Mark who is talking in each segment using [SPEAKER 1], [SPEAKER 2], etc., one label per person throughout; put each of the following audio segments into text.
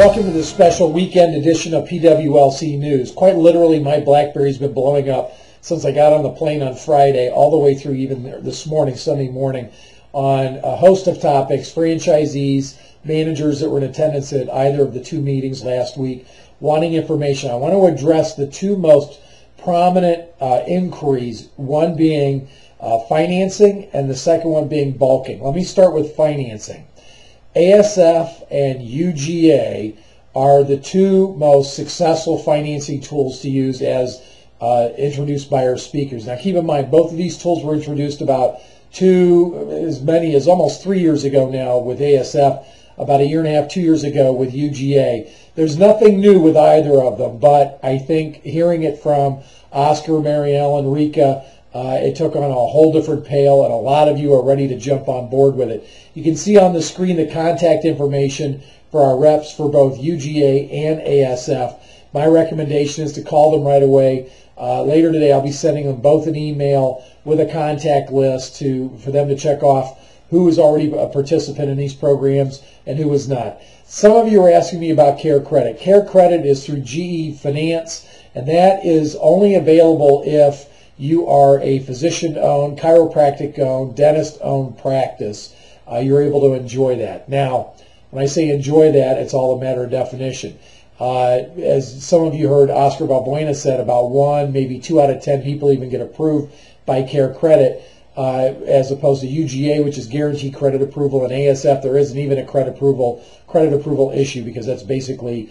[SPEAKER 1] Welcome to this special weekend edition of PWLC News. Quite literally, my BlackBerry's been blowing up since I got on the plane on Friday, all the way through even this morning, Sunday morning, on a host of topics, franchisees, managers that were in attendance at either of the two meetings last week, wanting information. I want to address the two most prominent inquiries, one being financing and the second one being bulking. Let me start with financing. ASF and UGA are the two most successful financing tools to use as introduced by our speakers. Now keep in mind, both of these tools were introduced about as many as almost 3 years ago now with ASF, about a year and a half, 2 years ago with UGA. There's nothing new with either of them, but I think hearing it from Oscar, Marielle, and Rika, it took on a whole different pail, and a lot of you are ready to jump on board with it. You can see on the screen the contact information for our reps for both UGA and ASF. My recommendation is to call them right away. Later today, I'll be sending them both an email with a contact list for them to check off who is already a participant in these programs and who is not. Some of you are asking me about Care Credit. Care Credit is through GE Finance, and that is only available if you are a physician-owned, chiropractic-owned, dentist-owned practice. You're able to enjoy that. Now, when I say enjoy that, it's all a matter of definition. As some of you heard Oscar Balbuena said, about 1, maybe 2 out of 10 people even get approved by Care Credit, as opposed to UGA, which is guaranteed credit approval, and ASF, there isn't even a credit approval issue, because that's basically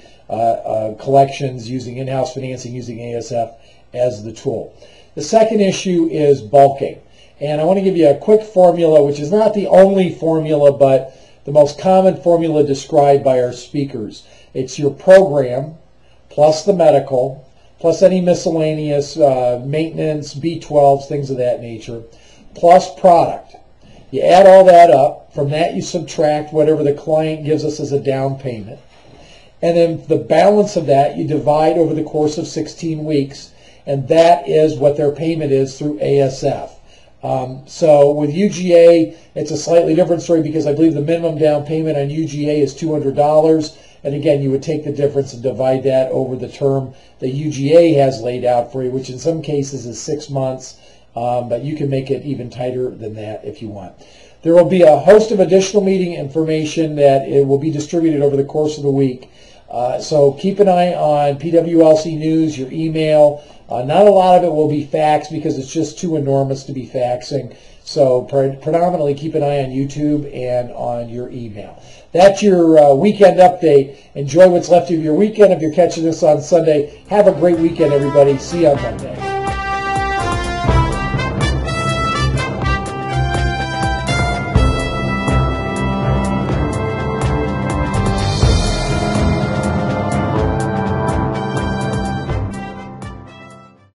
[SPEAKER 1] collections using in-house financing, using ASF as the tool. The second issue is bulking. And I want to give you a quick formula, which is not the only formula, but the most common formula described by our speakers. It's your program, plus the medical, plus any miscellaneous maintenance, B12s, things of that nature, plus product. You add all that up. From that, you subtract whatever the client gives us as a down payment. And then the balance of that, you divide over the course of 16 weeks. And that is what their payment is through ASF. So with UGA, it's a slightly different story, because I believe the minimum down payment on UGA is $200. And again, you would take the difference and divide that over the term that UGA has laid out for you, which in some cases is 6 months. But you can make it even tighter than that if you want. There will be a host of additional meeting information that it will be distributed over the course of the week. So keep an eye on PWLC News, your email. Not a lot of it will be faxed, because it's just too enormous to be faxing. So predominantly keep an eye on YouTube and on your email. That's your weekend update. Enjoy what's left of your weekend. If you're catching this on Sunday, have a great weekend, everybody. See you on Monday.